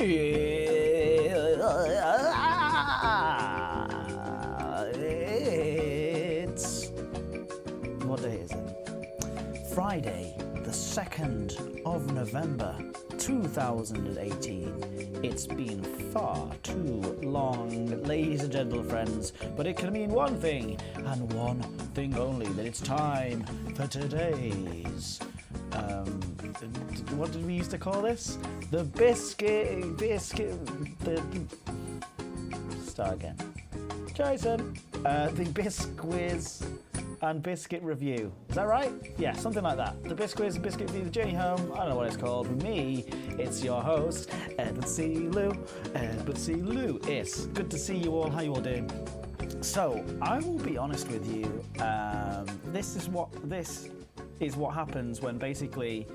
It's... What day is it? Friday, the 2nd of November, 2018. It's been far too long, ladies and gentle friends, but it can mean one thing, and one thing only, that it's time for today's... what did we used to call this? The biscuit, start again. Jason, the Bisquiz and Biscuit review. Is that right? Yeah, something like that. The Bisquiz and Biscuit review, the journey home. I don't know what it's called. With me, it's your host, Edward C. Lou. It's good to see you all. How you all doing? So, I will be honest with you. This is what happens when basically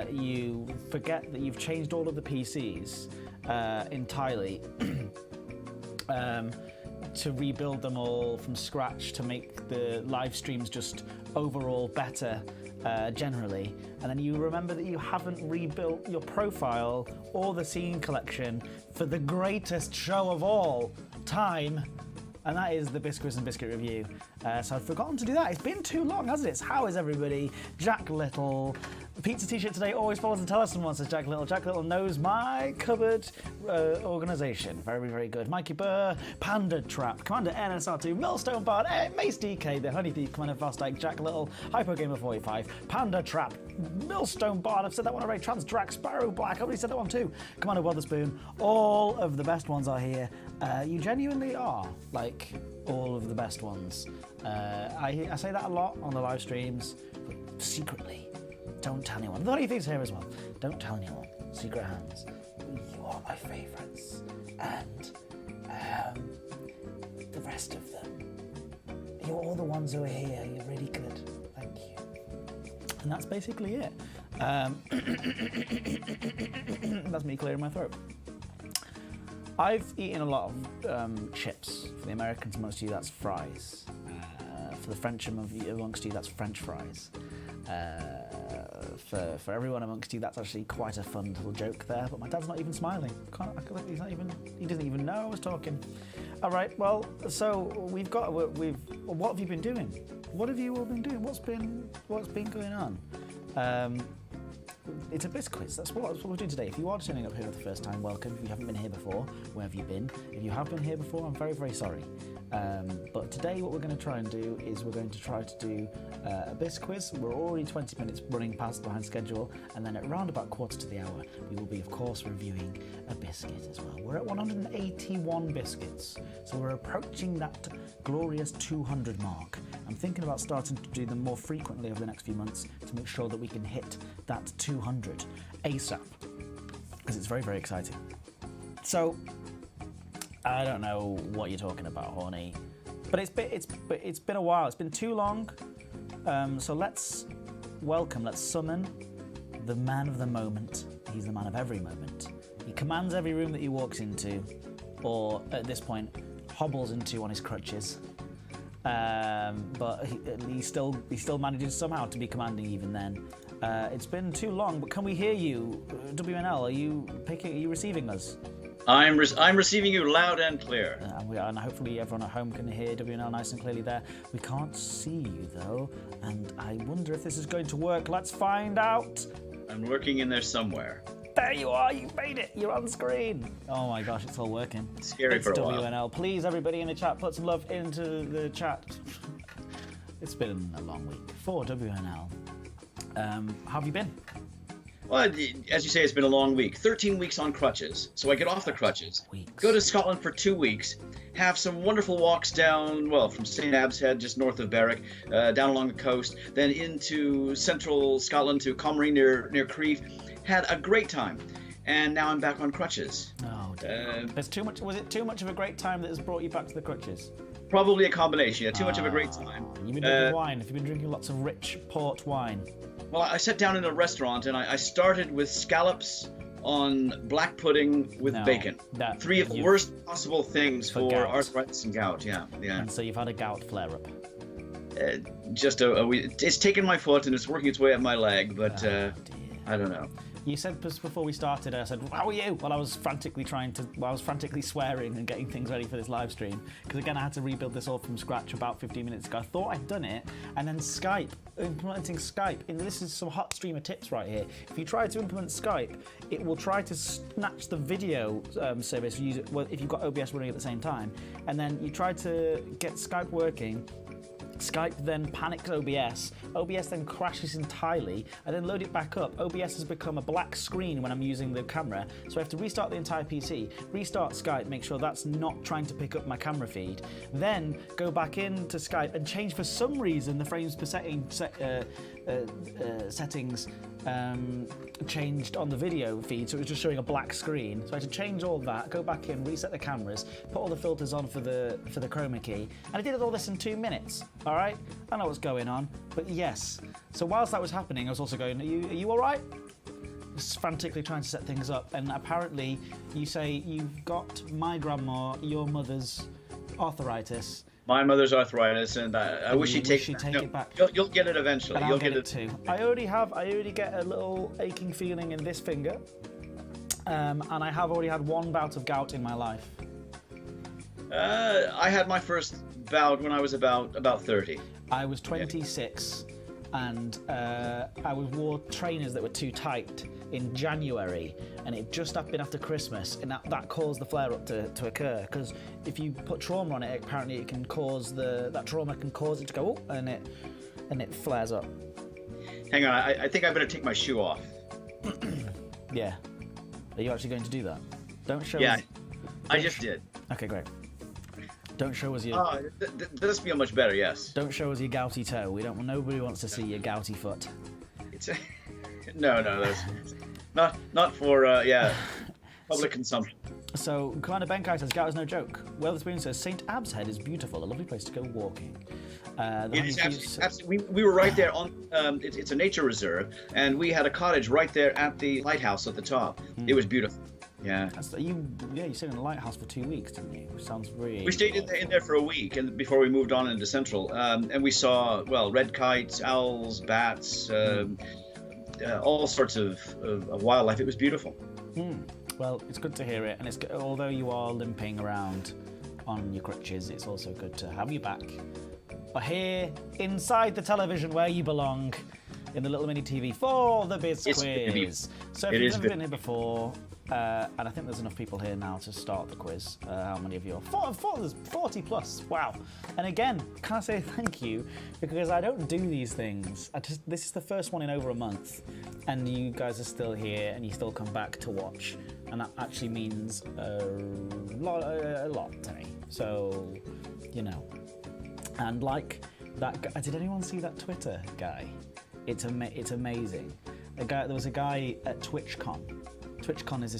you forget that you've changed all of the PCs entirely to rebuild them all from scratch to make the live streams just overall better generally, and then you remember that you haven't rebuilt your profile or the scene collection for the greatest show of all time, and that is the Biscuits and Biscuit review. So I've forgotten to do that. It's been too long, hasn't it? How is everybody? Jack Little. The pizza t-shirt today always follows the talisman, says Jack Little. Jack Little knows my cupboard organisation. Very, very good. Mikey Burr, Panda Trap, Commander NSR2, Millstone Bard, Mace DK, the Honey Thief, Commander Fastike, Jack Little, Hypo Gamer 45, Panda Trap, Millstone Bard, I've said that one already, Trans Drac, Sparrow Black, I've already said that one too, Commander Witherspoon. All of the best ones are here. You genuinely are, like, all of the best ones. I say that a lot on the live streams, but secretly. Don't tell anyone. The Honey Thief's here as well. Don't tell anyone. Secret hands. You are my favourites. And the rest of them. You're all the ones who are here. You're really good. Thank you. And that's basically it. That's me clearing my throat. I've eaten a lot of chips. For the Americans amongst you, that's fries. For the French amongst you, that's French fries. For everyone amongst you, that's actually quite a fun little joke there, but my dad's not even smiling. He doesn't even know I was talking. All right, well, so what have you been doing? What have you all been doing? What's been going on? It's a Biscuits. That's what we're doing today. If you are turning up here for the first time, welcome. If you haven't been here before, where have you been? If you have been here before, I'm very, very sorry. But today what we're going to try and do is we're going to try to do a Bisquiz. We're already 20 minutes running past behind schedule, and then at around about quarter to the hour, we will be, of course, reviewing a biscuit as well. We're at 181 biscuits, so we're approaching that glorious 200 mark. I'm thinking about starting to do them more frequently over the next few months to make sure that we can hit that 200 ASAP, because it's very, very exciting. So, I don't know what you're talking about, Horny, but it's been a while. It's been too long. So let's summon the man of the moment. He's the man of every moment. He commands every room that he walks into, or at this point, hobbles into on his crutches. But he still manages somehow to be commanding even then. It's been too long, but can we hear you? WNL, are you receiving us? I'm receiving you loud and clear. And hopefully everyone at home can hear WNL nice and clearly there. We can't see you though, and I wonder if this is going to work. Let's find out. I'm lurking in there somewhere. There you are, you made it, you're on screen. Oh my gosh, it's all working. It's scary for a while. WNL, please everybody in the chat, put some love into the chat. It's been a long week for WNL. How have you been? Well, as you say, it's been a long week. 13 weeks on crutches. So I get off the crutches, go to Scotland for 2 weeks, have some wonderful walks down, well, from St. Abb's Head, just north of Berwick, down along the coast, then into central Scotland to Comrie near Crieff. Had a great time. And now I'm back on crutches. Oh, dear. Was it too much of a great time that has brought you back to the crutches? Probably a combination. Yeah, too much of a great time. You've been drinking wine. Have you been drinking lots of rich port wine? Well, I sat down in a restaurant and I started with scallops on black pudding with bacon. Three of the worst possible things for arthritis and gout. Yeah. And so you've had a gout flare-up. Just it's taken my foot and it's working its way up my leg, but I don't know. You said just before we started, I said, how are you? While I was frantically swearing and getting things ready for this live stream. Because again, I had to rebuild this all from scratch about 15 minutes ago. I thought I'd done it, and then implementing Skype, and this is some hot streamer tips right here. If you try to implement Skype, it will try to snatch the video service if you've got OBS running at the same time, and then you try to get Skype working. Skype then panics OBS. OBS then crashes entirely. I then load it back up. OBS has become a black screen when I'm using the camera, so I have to restart the entire PC, restart Skype, make sure that's not trying to pick up my camera feed, then go back into Skype and change for some reason the frames per second settings changed on the video feed, so it was just showing a black screen. So I had to change all that, go back in, reset the cameras, put all the filters on for the chroma key, and I did all this in 2 minutes. All right, I know what's going on, but yes. So whilst that was happening, I was also going, are you all right? Just frantically trying to set things up, and apparently you say you've got my grandma, your mother's arthritis. My mother's arthritis, and I wish she'd take it back. You'll get it eventually. And You'll I'll get it too. I already get a little aching feeling in this finger, and I have already had one bout of gout in my life. I had my first bout when I was about 30. I was 26, and I wore trainers that were too tight in January, and it just been after Christmas, and that caused the flare-up to occur. Because if you put trauma on it, apparently it can cause that trauma can cause it to go up, and it flares up. Hang on, I think I better take my shoe off. Yeah. Are you actually going to do that? Don't show. Yeah, I just did. Okay, great. Don't show us your. This feel much better. Yes. Don't show us your gouty toe. Nobody wants to see your gouty foot. It's no, that's not for public consumption. So, Commander Benkai says, gout is no joke. Weatherspoon says, St. Abb's Head is beautiful, a lovely place to go walking. It is absolutely. We were right there on. It's a nature reserve, and we had a cottage right there at the lighthouse at the top. It was beautiful. Yeah. You stayed in the lighthouse for 2 weeks, didn't you? Which sounds really. We stayed in there for a week, and before we moved on into Central, and we saw red kites, owls, bats, all sorts of wildlife. It was beautiful. Well, it's good to hear it, and although you are limping around on your crutches, it's also good to have you back. Here, inside the television where you belong, in the little mini TV for the Bisquiz. So if you've never been here before, and I think there's enough people here now to start the quiz. How many of you are? There's 40 plus. Wow. And again, can I say thank you, because I don't do these things. This is the first one in over a month, and you guys are still here, and you still come back to watch, and that actually means a lot to me. So, and like that guy, did anyone see that Twitter guy? It's amazing. There was a guy at TwitchCon. TwitchCon is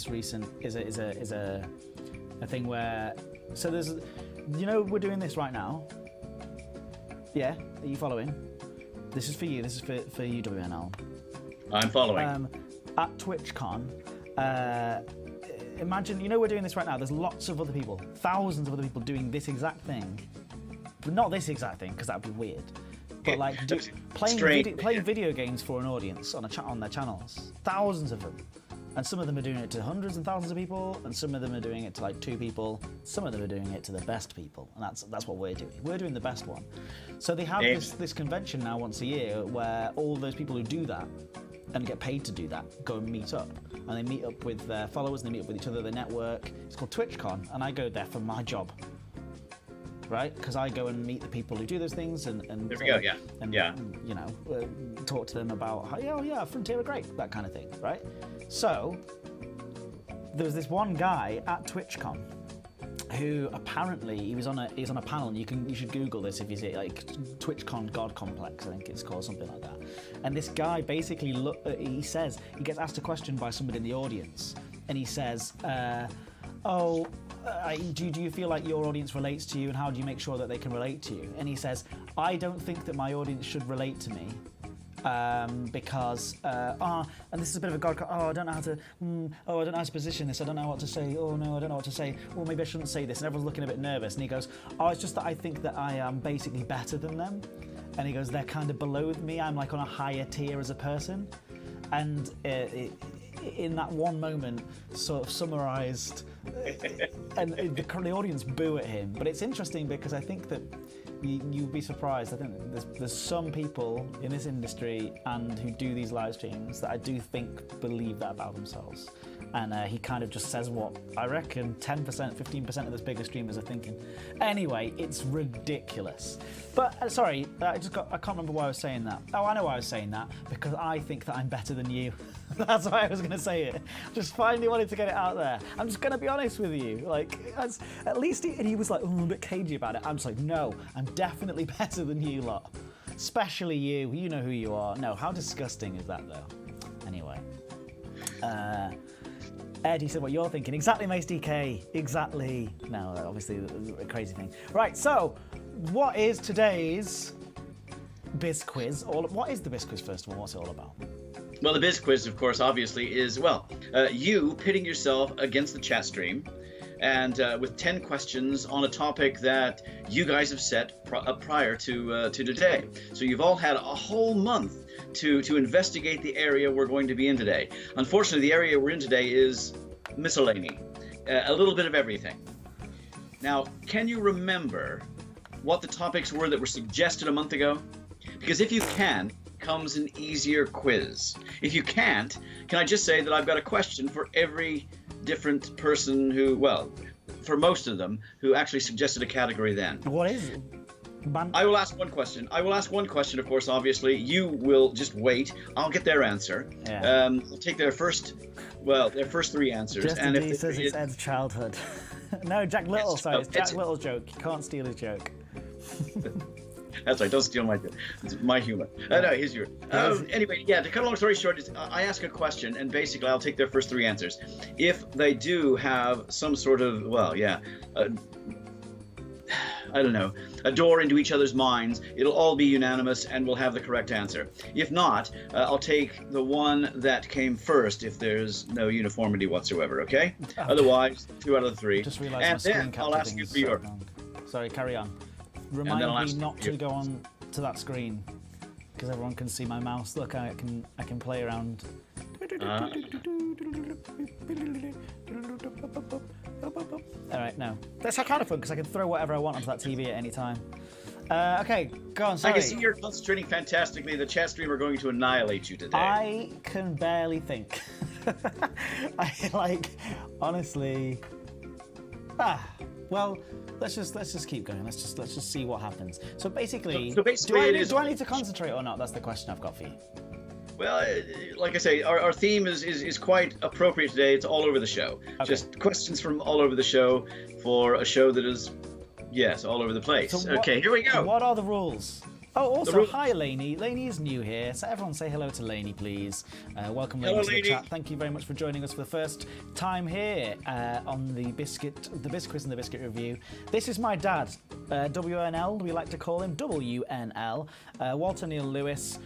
a thing where, so there's, we're doing this right now. Yeah, are you following? This is for you. This is for you, WNL. I'm following. At TwitchCon, imagine, we're doing this right now. There's lots of other people, thousands of other people doing this exact thing. But not this exact thing, because that would be weird. But like playing video games for an audience on their channels. Thousands of them. And some of them are doing it to hundreds and thousands of people, and some of them are doing it to like 2 people. Some of them are doing it to the best people, and that's what we're doing. We're doing the best one. So they have this convention now once a year where all those people who do that and get paid to do that go and meet up. And they meet up with their followers, and they meet up with each other, they network. It's called TwitchCon, and I go there for my job. Right, because I go and meet the people who do those things, and there we go, talk to them about how, Frontier are great, that kind of thing, right? So there was this one guy at TwitchCon who apparently he's on a panel, and you should Google this if you see it, like TwitchCon God Complex, I think it's called, something like that. And this guy basically he gets asked a question by somebody in the audience, and he says, do you feel like your audience relates to you, and how do you make sure that they can relate to you? And he says, I don't think that my audience should relate to me because and this is a bit of a god. I don't know how to. I don't know how to position this. I don't know what to say. Oh no, I don't know what to say. Well, maybe I shouldn't say this. And everyone's looking a bit nervous. And he goes, it's just that I think that I am basically better than them. And he goes, they're kind of below me. I'm like on a higher tier as a person. And in that one moment sort of summarised, and the audience boo at him. But it's interesting because I think that you'd be surprised. I think there's some people in this industry and who do these live streams that I do think believe that about themselves. And he kind of just says what I reckon 10%, 15% of the bigger streamers are thinking. Anyway, it's ridiculous. But sorry, I can't remember why I was saying that. Oh, I know why I was saying that, because I think that I'm better than you. That's why I was going to say it. Just finally wanted to get it out there. I'm just going to be honest with you. Like, at least he was like, a bit cagey about it. I'm just like, no, I'm definitely better than you lot. Especially you. You know who you are. No, how disgusting is that though? Anyway. Ed, he said what you're thinking. Exactly, Mace DK. Exactly. No, obviously a crazy thing. Right, so what is today's Bisquiz? What is the Bisquiz, first of all? What's it all about? Well, the Bisquiz, of course, obviously is, you pitting yourself against the chat stream and with 10 questions on a topic that you guys have set prior to today. So you've all had a whole month to investigate the area we're going to be in today. Unfortunately, the area we're in today is miscellany, a little bit of everything. Now, can you remember what the topics were that were suggested a month ago? Because if you can, comes an easier quiz. If you can't, can I just say that I've got a question for every different person who, well, for most of them, who actually suggested a category then. What is it? I will ask one question. Of course, obviously. You will just wait. I'll get their answer. Yeah. I'll take their first three answers. Justin D says it's Ed's childhood. No, Jack Little, sorry. It's Jack Little's joke. You can't steal his joke. That's right, don't steal my joke. It's my humor. No, he's yours. Anyway, yeah, to cut a long story short, I ask a question, and basically I'll take their first three answers. If they do have some sort of, I don't know, a door into each other's minds, it'll all be unanimous and we'll have the correct answer. If not, I'll take the one that came first if there's no uniformity whatsoever, okay? Otherwise, 2 out of the 3. Just realised and my screen then I'll ask you for your... Sorry, carry on. Remind me not to go on to that screen because everyone can see my mouse. Look, I can play around. All right, no. That's kind of fun because I can throw whatever I want onto that TV at any time. Okay, go on, sorry. I can see you're concentrating fantastically. The chat stream are going to annihilate you today. I can barely think. Honestly. Well, let's just keep going. Let's just see what happens. So basically, do I need to concentrate or not? That's the question I've got for you. Well, like I say, our theme is quite appropriate today. It's all over the show. Okay. Just questions from all over the show for a show that is, yes, all over the place. So okay, here we go. What are the rules? Oh, also, hi, Lainey. Lainey is new here, so everyone say hello to Lainey, please. Welcome, Lainey, to the chat. Thank you very much for joining us for the first time here on the Biscuit, the Bisquiz and the Biscuit Review. This is my dad, WNL, we like to call him, WNL, Walter Neil Lewis,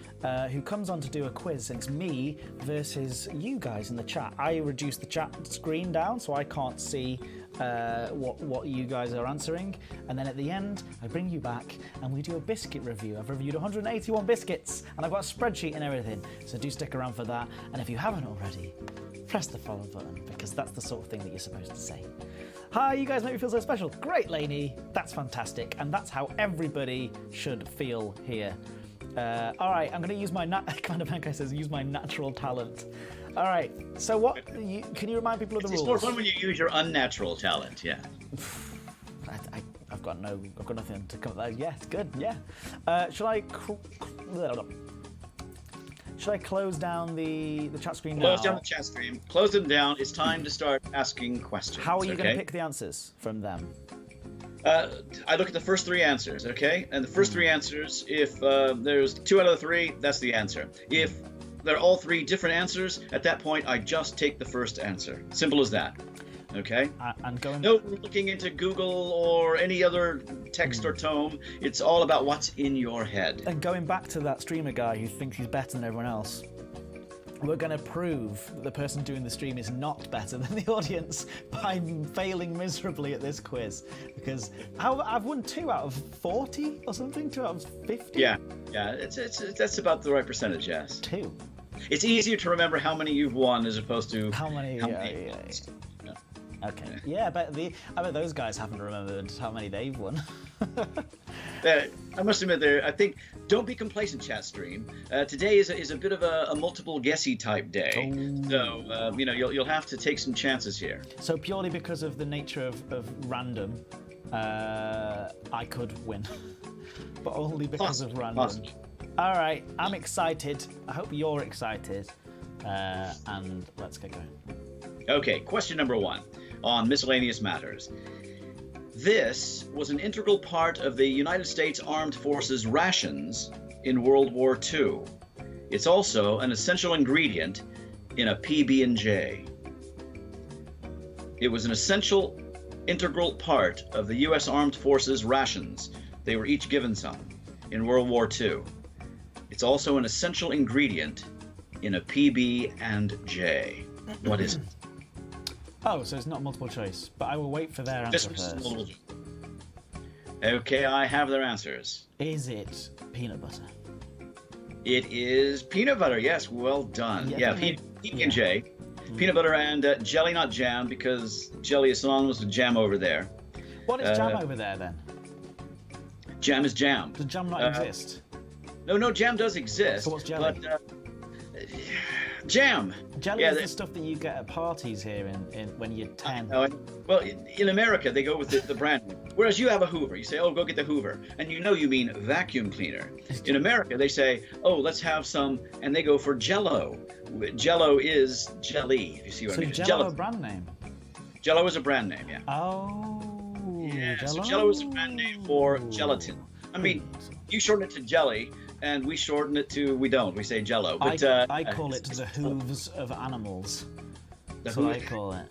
who comes on to do a quiz. It's me versus you guys in the chat. I reduced the chat screen down so I can't see what you guys are answering, and then at the end I bring you back and we do a biscuit review. I've reviewed 181 biscuits and I've got a spreadsheet and everything, so do stick around for that. And if you haven't already, press the follow button because that's the sort of thing that you're supposed to say. Hi, you guys make me feel so special. Great, Lainey. That's fantastic, and that's how everybody should feel here. All right, I'm going to use my use my natural talent. All right, so can you remind people of the rules? It's more fun when you use your unnatural talent, yeah. I've got nothing to come. Yeah, it's good. Yeah. Should I close down the chat screen now? Close down the chat stream. Close them down. It's time to start asking questions. How are you going to pick the answers from them? I look at the first 3 answers, okay? And the first 3 answers, if there's 2 out of the 3, that's the answer. If they're all 3 different answers, at that point, I just take the first answer. Simple as that. Okay? No looking into Google or any other text or tome. It's all about what's in your head. And going back to that streamer guy who thinks he's better than everyone else, we're going to prove that the person doing the stream is not better than the audience by failing miserably at this quiz. Because I've won 2 out of 40 or something, 2 out of 50. Yeah, that's about the right percentage, yes. 2. It's easier to remember how many you've won as opposed to How many? you've Yeah. lost. Yeah. Okay. Yeah, I bet those guys haven't remembered how many they've won. I must admit, I think, don't be complacent, chat stream. Today is a bit of a multiple guessy type day, so you'll have to take some chances here. So purely because of the nature of random, I could win, but only because of random. Possibly. All right, I'm excited. I hope you're excited, and let's get going. Okay, question number 1 on miscellaneous matters. This was an integral part of the United States Armed Forces rations in World War II. It's also an essential ingredient in a PB&J. It was an essential, integral part of the U.S. Armed Forces rations. They were each given some in World War II. It's also an essential ingredient in a PB&J. What is it? Oh, so it's not multiple choice, but I will wait for their answer first. Okay, I have their answers. Is it peanut butter? It is peanut butter. Yes, well done. Yeah, PB&J. Peanut butter and jelly, not jam, because jelly is synonymous with jam over there. What is jam over there then? Jam is jam. Does jam not exist? No, jam does exist. So what's jelly? But, jam. Jelly is the stuff that you get at parties here in when you're 10. Well, in America, they go with the brand name. Whereas you have a Hoover. You say, oh, go get the Hoover. And you mean vacuum cleaner. In America, they say, oh, let's have some, and they go for Jell-O. Jell-O is jelly, if you see what I mean. So Jell-O a brand name? Jell-O is a brand name, yeah. Oh, yeah, Jell-O? so Jell-O is a brand name for gelatin. I mean, you shorten it to jelly, and we shorten it to, we don't. We say Jell-O. But, I call it the hooves of animals. That's what I call it.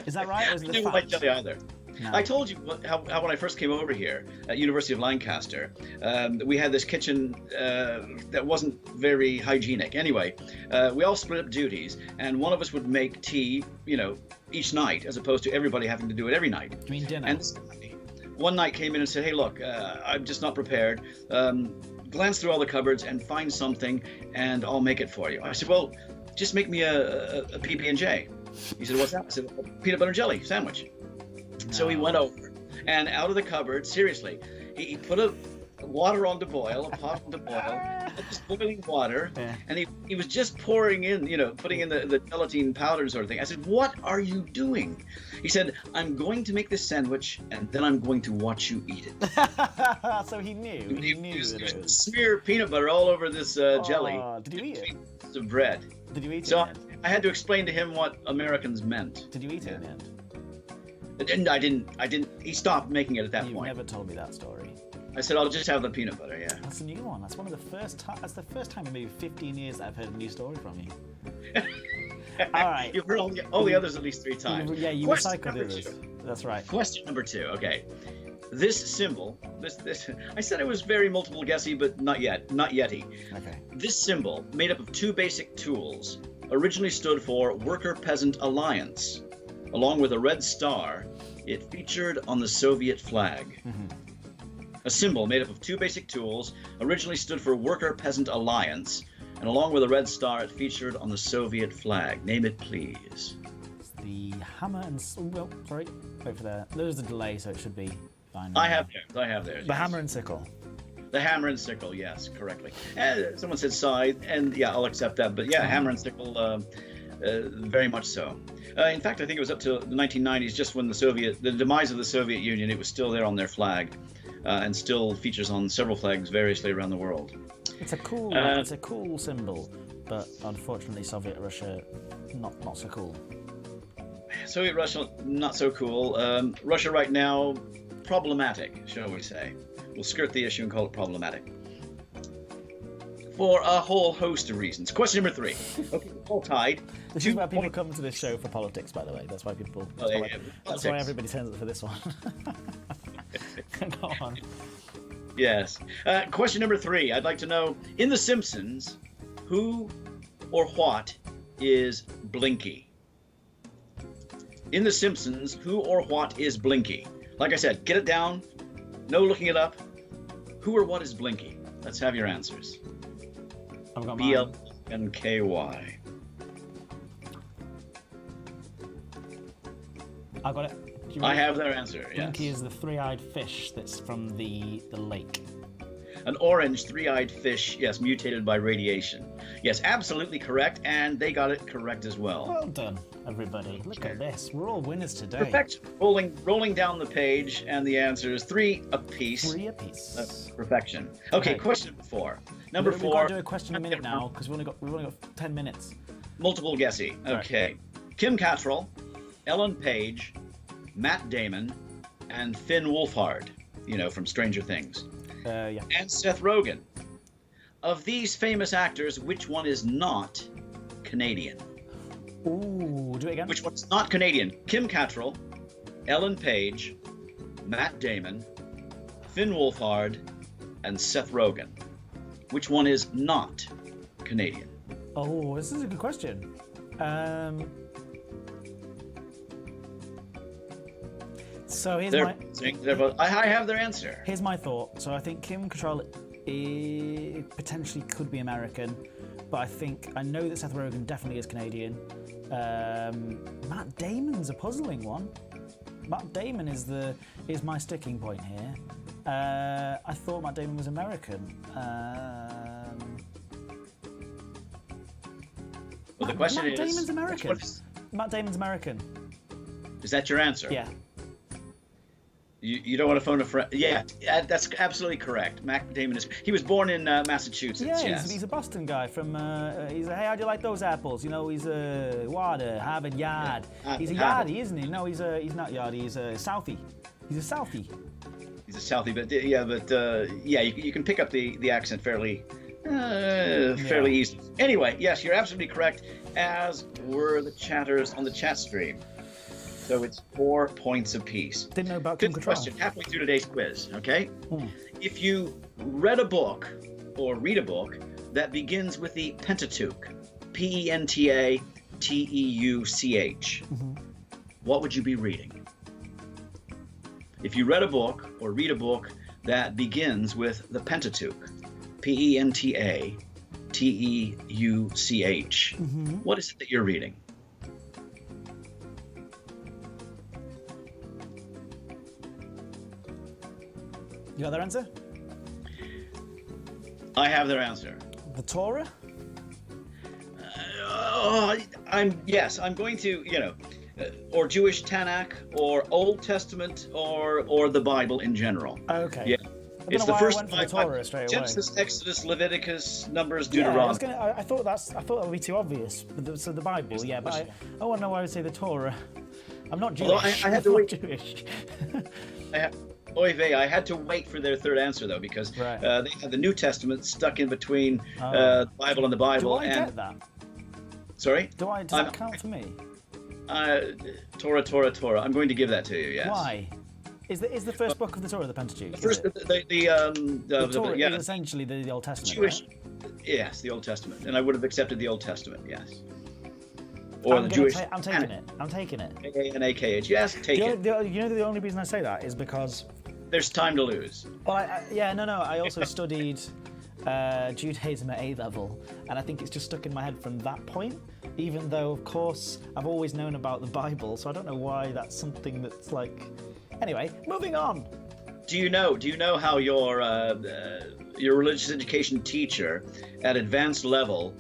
Is that right? Or is it I don't like jelly either. No. I told you how when I first came over here at University of Lancaster, we had this kitchen that wasn't very hygienic. Anyway, we all split up duties, and one of us would make tea, each night, as opposed to everybody having to do it every night. You mean dinner? And one night came in and said, hey, look, I'm just not prepared. Glance through all the cupboards and find something, and I'll make it for you. I said, well, just make me a PB&J. He said, what's that? I said, peanut butter and jelly sandwich. No. So he went over, and out of the cupboard, seriously, he put a water on to boil, a pot on to boil, just boiling water, and he was just pouring in, putting in the gelatine powder sort of thing. I said, what are you doing? He said, I'm going to make this sandwich, and then I'm going to watch you eat it. So he knew. He knew that it was. Smear peanut butter all over this jelly. Did you eat it? It's of bread. Did you eat it? So I had to explain to him what Americans meant. Did you eat it in the end? And I didn't. He stopped making it at that point. You've never told me that story. I said, I'll just have the peanut butter, yeah. That's a new one. That's one of the first time. That's the first time in maybe 15 years that I've heard a new story from you. All right. You've heard all the others at least 3 times. Yeah, you recycled it. That's right. Question number 2. Okay. This symbol, this I said it was very multiple guessy, but not yetty. Okay. This symbol, made up of 2 basic tools, originally stood for Worker-Peasant Alliance. Along with a red star, it featured on the Soviet flag. Mm-hmm. A symbol made up of 2 basic tools, originally stood for Worker-Peasant Alliance, and along with a red star, it featured on the Soviet flag. Name it, please. It's the hammer and... Well, sorry. Wait for that. There's a delay, so it should be fine. I have theirs. The hammer and sickle. The hammer and sickle, yes, correctly. Someone said scythe, and yeah, I'll accept that. But yeah, hammer and sickle, very much so. In fact, I think it was up to the 1990s, just when the demise of the Soviet Union, it was still there on their flag, and still features on several flags variously around the world. It's a cool symbol, but unfortunately, Soviet Russia, not so cool. Soviet Russia, not so cool. Russia right now, problematic, shall we say. We'll skirt the issue and call it problematic. For a whole host of reasons. Question number 3. Okay, all tied. This is why people come to this show for politics, by the way. That's why people. That's why everybody turns up for this one. Go on. Yes. Question number 3. I'd like to know, in The Simpsons, who or what is Blinky? In The Simpsons, who or what is Blinky? Like I said, get it down. No looking it up. Who or what is Blinky? Let's have your answers. I've got BL. mine. N-K-Y. I got it. I have their answer, yes. Blinky is the three-eyed fish that's from the lake. An orange three-eyed fish, yes, mutated by radiation. Yes, absolutely correct, and they got it correct as well. Well done, everybody. Look at this. We're all winners today. Perfect. Rolling down the page, and the answer is 3 apiece. 3 apiece. Perfection. Okay, question 4. Number 4. We've got to do a question a minute now, because we've only got 10 minutes. Multiple guessing. Okay. Right. Kim Cattrall, Ellen Page, Matt Damon, and Finn Wolfhard, from Stranger Things. Yeah. And Seth Rogen. Of these famous actors, which one is not Canadian? Ooh, do it again. Which one's not Canadian? Kim Cattrall, Ellen Page, Matt Damon, Finn Wolfhard, and Seth Rogen. Which one is not Canadian? Oh, this is a good question. So here's I have their answer. Here's my thought. So I think Kim Cattrall potentially could be American, but I know that Seth Rogen definitely is Canadian. Matt Damon's a puzzling one. Matt Damon is my sticking point here. I thought Matt Damon was American. Well, the question Matt is... Damon's American. Matt Damon's American. Is that your answer? Yeah. You don't want to phone a friend? Yeah, that's absolutely correct. Matt Damon he was born in Massachusetts. Yeah, yes. He's a Boston guy from. He's hey, how do you like those apples? He's a Harvard Yard. Yeah. He's a Yardie, isn't he? No, he's not Yardie. He's a Southie. He's a Southie. He's a Southie, but you can pick up the accent fairly easily. Anyway, yes, you're absolutely correct. As were the chatters on the chat stream. So it's 4 points apiece. Didn't know about Kim Cattrall. Good question. Halfway through today's quiz, okay? If you read a book or read a book that begins with the Pentateuch, P-E-N-T-A-T-E-U-C-H, what would you be reading? If you read a book or read a book that begins with the Pentateuch, P-E-N-T-A-T-E-U-C-H, what is it that you're reading? You got their answer? I have their answer. The Torah? I'm going to, or Jewish Tanakh, or Old Testament, or the Bible in general. Okay. Yeah. It's the first one. The Torah straight away. Genesis, Exodus, Leviticus, Numbers, Deuteronomy. Yeah, I thought that would be too obvious. So the Bible, yeah, but I want to know why I would say the Torah. I'm not Jewish. I had to wait. Jewish. I had to wait for their third answer though, because they had the New Testament stuck in between the Bible and the Bible. Do I get that? Sorry? Does that count for me? Torah. I'm going to give that to you. Yes. Why? Is the first book of the Torah the Pentateuch? The Torah is essentially the Old Testament. Jewish. Right? Yes, the Old Testament, and I would have accepted the Old Testament. Yes. Or the Jewish. I'm taking it. I'm taking it. A-N-A-K-H. Yes, take it. The only reason I say that is because there's time to lose. Well, I also studied Judaism at A level, and I think it's just stuck in my head from that point. Even though, of course, I've always known about the Bible, so I don't know why that's something that's like. Anyway, moving on. Do you know how your religious education teacher at advanced level,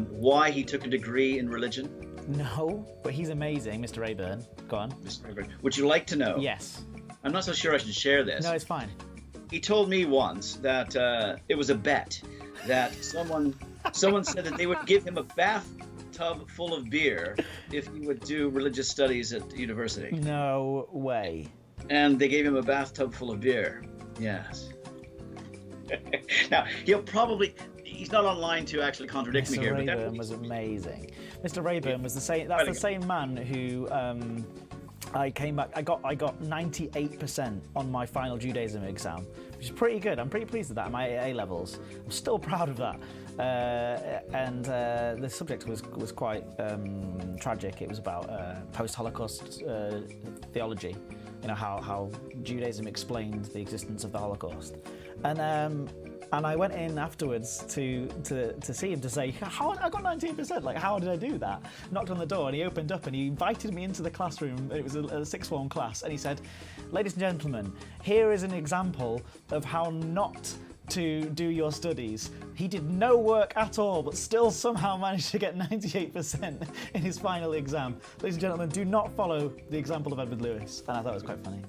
why he took a degree in religion? No, but he's amazing, Mr. Rayburn. Go on. Mr. Rayburn. Would you like to know? Yes. I'm not so sure I should share this. No, it's fine. He told me once that it was a bet that someone said that they would give him a bathtub full of beer if he would do religious studies at university. No way. And they gave him a bathtub full of beer. Yes. Now, he's not online to actually contradict me here. Mr. Rayburn was amazing. Mr. Rayburn was the same man who I came back. I got 98% on my final Judaism exam, which is pretty good. I'm pretty pleased with that. My A levels. I'm still proud of that. And the subject was quite tragic. It was about post-Holocaust theology. you know, how Judaism explained the existence of the Holocaust. And I went in afterwards to see him to say, how I got 19%, like how did I do that? Knocked on the door and he opened up and he invited me into the classroom. It was a sixth form class, and he said, ladies and gentlemen, here is an example of how not to do your studies. He did no work at all, but still somehow managed to get 98% in his final exam. Ladies and gentlemen, do not follow the example of Edward Lewis. And I thought it was quite funny.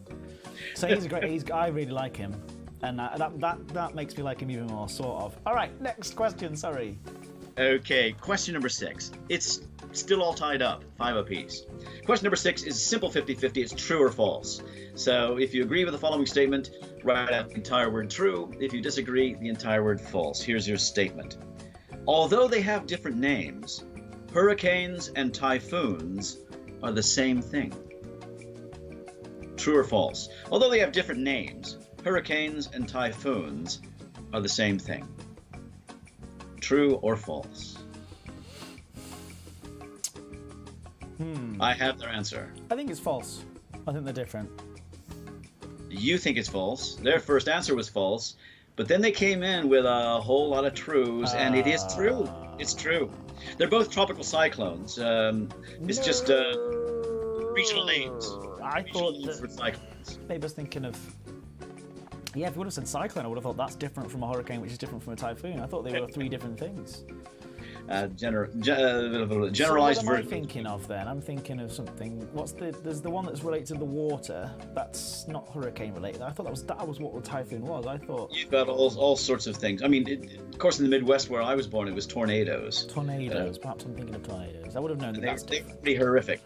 So he's great. I really like him. And that makes me like him even more, sort of. All right, next question, sorry. Okay, question number 6. It's still all tied up, 5 apiece. Question number 6 is simple 50-50. It's true or false. So if you agree with the following statement, write out the entire word true. If you disagree, the entire word false. Here's your statement. Although they have different names, hurricanes and typhoons are the same thing. True or false? Although they have different names, hurricanes and typhoons are the same thing. True or false? I have their answer. I think it's false. I think they're different. You think it's false. Their first answer was false, but then they came in with a whole lot of trues, and it is true. It's true. They're both tropical cyclones. It's just regional names. I thought names for cyclones. maybe I was thinking of. Yeah, if you would have said cyclone, I would have thought that's different from a hurricane, which is different from a typhoon. I thought they were 3 different things. Generalized so what am I version. thinking of then? I'm thinking of something. There's the one that's related to the water. That's not hurricane related. I thought that was what the typhoon was. I thought You've got all sorts of things. I mean, of course, in the Midwest where I was born, it was tornadoes. Tornadoes. Perhaps I'm thinking of tornadoes. I would have known They that. were pretty horrific.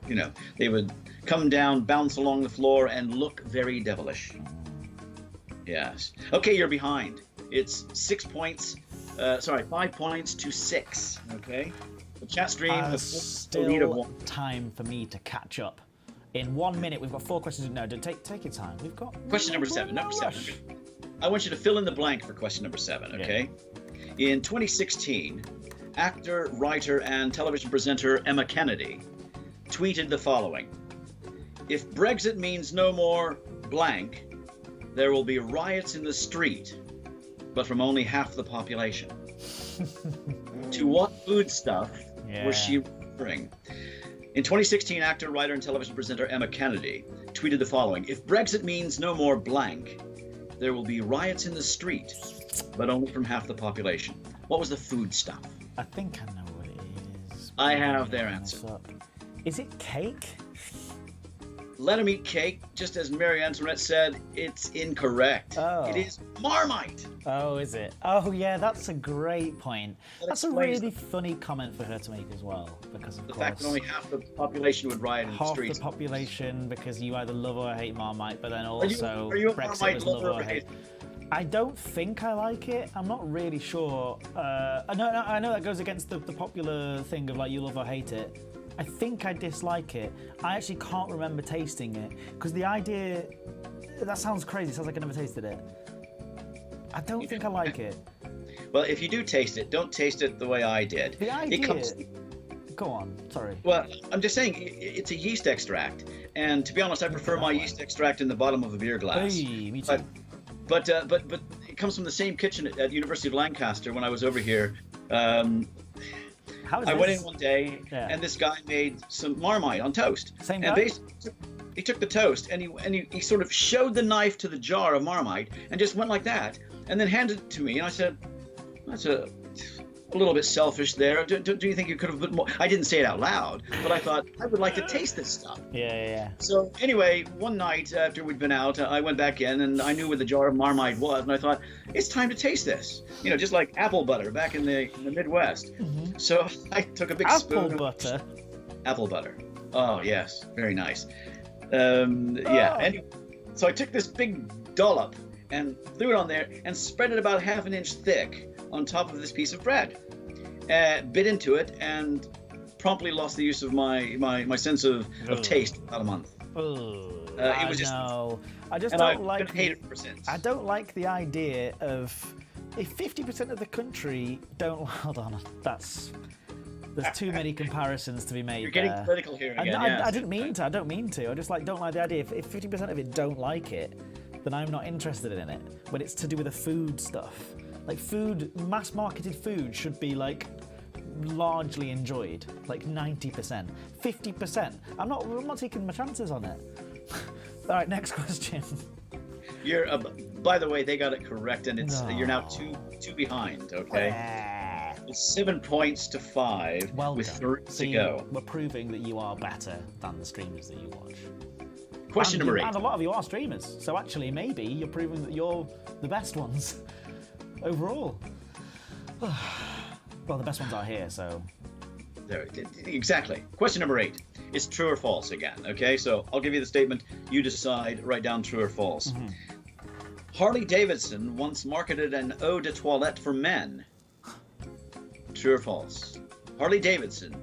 You know, they would come down, bounce along the floor, and look very devilish. Yes. Okay, you're behind. It's 6 points. 5 points to 6. Okay. The chat stream has a lead of 1. Time for me to catch up. In 1 minute, we've got 4 questions. No, take your time. We've got question number 7. Number 7. I want you to fill in the blank for question number 7. Okay. Yeah. In 2016, actor, writer, and television presenter Emma Kennedy tweeted the following: "If Brexit means no more blank, there will be riots in the street, but from only half the population." To what foodstuff was she referring? In 2016, actor, writer, and television presenter Emma Kennedy tweeted the following: "If Brexit means no more blank, there will be riots in the street, but only from half the population." What was the foodstuff? I think I know what it is. I have their answer. Is it cake? Let them eat cake, just as Marie Antoinette said. It's incorrect. Oh. It is Marmite. Oh, is it? Oh, yeah, that's a great point. That's a explains really funny comment for her to make as well, because of The course fact that only half the population would riot in the half streets. the population, because you either love or hate Marmite, but then also are you a Brexit Marmite was love lover or or hate. hate? I don't think I like it. I'm not really sure. I know that goes against the popular thing of like you love or hate it. I think I dislike it. I actually can't remember tasting it because the idea, that sounds crazy. It sounds like I never tasted it. I don't think I like it. Well, if you do taste it, don't taste it the way I did. The idea. It comes, Go on. Sorry. well, I'm just saying it's a yeast extract, and to be honest, I prefer my yeast extract in the bottom of a beer glass. Hey, me too. But it comes from the same kitchen at University of Lancaster when I was over here. I went in one day, and this guy made some Marmite on toast. Same and guy? basically, he took the toast and he sort of showed the knife to the jar of Marmite and just went like that, and then handed it to me. And I said, "That's a little bit selfish there. Do you think you could have put more?" I didn't say it out loud, but I thought I would like to taste this stuff. Yeah. So anyway, one night after we'd been out, I went back in and I knew where the jar of Marmite was, and I thought it's time to taste this. You know, just like apple butter back in the Midwest. Mm-hmm. So I took a big spoon. Apple butter. Apple butter. Oh yes, very nice. Yeah. Anyway, so I took this big dollop and threw it on there and spread it about half an inch thick on top of this piece of bread. Bit into it and promptly lost the use of my sense of taste for about a month. It was just. I just and don't like. I've hated it ever since. I don't like the idea of if 50% of the country don't. Hold on, that's. There's too many comparisons to be made. You're getting there. political here again. I didn't mean to. I don't mean to. I just don't like the idea. If 50% of it don't like it, then I'm not interested in it. When it's to do with the food stuff, like mass-marketed food should be like largely enjoyed, like 90%, 50%. I'm not taking my chances on it. All right, next question. You're. By the way, they got it correct, and you're now two behind. Okay. It's 7 points to 5 with 3 to go. We're proving that you are better than the streamers that you watch. Question number 8. And a lot of you are streamers, so actually maybe you're proving that you're the best ones overall. Well, the best ones are here, so... There, exactly. Question number 8. It's true or false again, okay? So I'll give you the statement. You decide, write down true or false. Mm-hmm. Harley Davidson once marketed an eau de toilette for men. True or false? Harley Davidson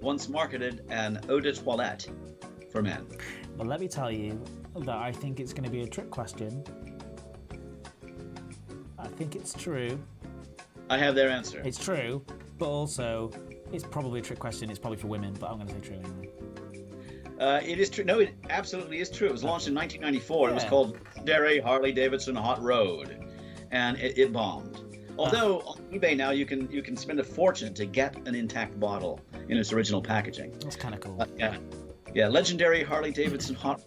once marketed an eau de toilette for men. Well, let me tell you that I think it's going to be a trick question. I think it's true. I have their answer. It's true, but also it's probably a trick question. It's probably for women, but I'm going to say true anyway. It is true. No, it absolutely is true. It was launched in 1994. Yeah. It was called Legendary Harley Davidson Hot Road, and it bombed. Although on eBay now you can spend a fortune to get an intact bottle in its original packaging. That's kind of cool. Yeah. Legendary Harley Davidson Hot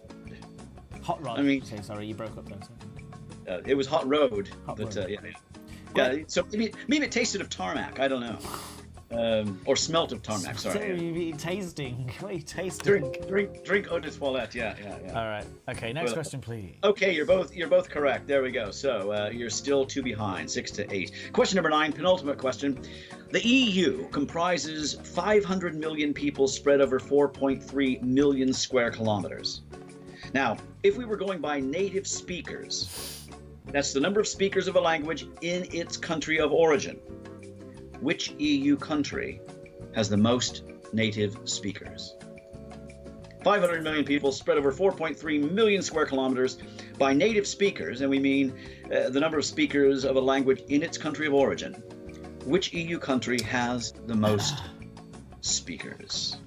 Rod. I mean, sorry, you broke up there. It was Hot Road. Road. Yeah. So maybe it tasted of tarmac. I don't know. Or smelt of tarmac. Sorry. Tasting. What are you tasting? Drink eau de toilette. Yeah. All right. Okay. Next question, please. Okay, you're both correct. There we go. So you're still 2 behind, 6 to 8. Question number 9, penultimate question. The EU comprises 500 million people spread over 4.3 million square kilometers. Now, if we were going by native speakers, that's the number of speakers of a language in its country of origin. Which EU country has the most native speakers? 500 million people spread over 4.3 million square kilometers by native speakers, and we mean the number of speakers of a language in its country of origin. Which EU country has the most speakers?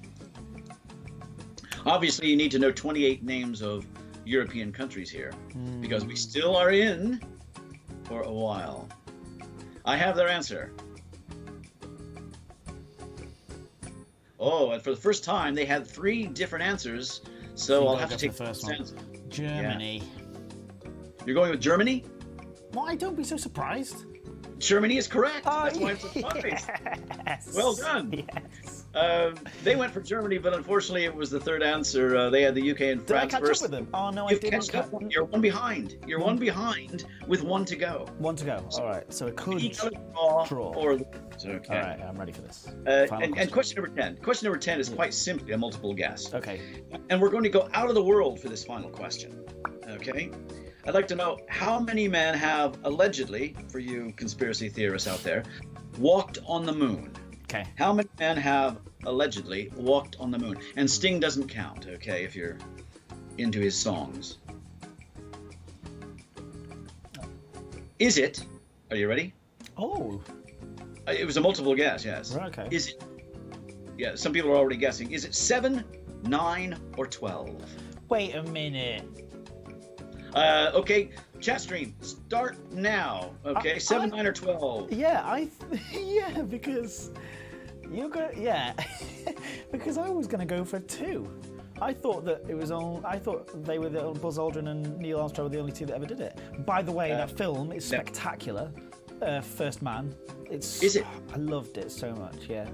Obviously, you need to know 28 names of European countries here, because we still are in for a while. I have their answer. Oh, and for the first time, they had 3 different answers, so I'll have to take the first one. Germany. Yeah. You're going with Germany? Why? Don't be so surprised. Germany is correct. That's why I'm surprised. Yes. Well done. Yes. They went for Germany, but unfortunately, it was the third answer. They had the UK and France Did I catch first. up with them? Oh no, I didn't. You're 1 behind. You're 1 behind with 1 to go. 1 to go. All right. So it could draw. Or okay. All right. I'm ready for this. And question number 10. Question number 10 is quite simply a multiple guess. Okay. And we're going to go out of the world for this final question. Okay. I'd like to know how many men have allegedly, for you conspiracy theorists out there, walked on the moon. Okay. How many men have allegedly walked on the moon? And Sting doesn't count, okay, if you're into his songs. Is it, are you ready? Oh. It was a multiple guess, yes. Right, okay. Is it, yeah, some people are already guessing. Is it 7, 9, or 12? Wait a minute. Okay, chat stream, start now. Okay, 7, 9, or 12. Yeah, yeah, because you're gonna, yeah, because I was gonna go for 2. I thought that it was all. I thought they were Buzz Aldrin and Neil Armstrong were the only 2 that ever did it. By the way, that film is spectacular. First Man. Is it? I loved it so much. Yeah,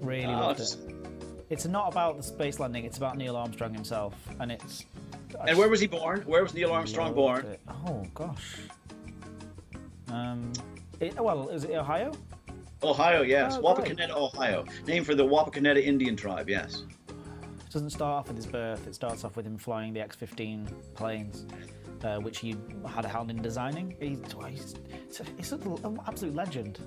really loved it. It's not about the space landing. It's about Neil Armstrong himself, and it's. And where was he born? Where was Neil Armstrong born? Oh gosh. Is it Ohio? Ohio, yes. Oh, Wapakoneta, Ohio. Named for the Wapakoneta Indian tribe, yes. It doesn't start off with his birth. It starts off with him flying the X-15 planes, which he had a hand in designing. He's an absolute legend.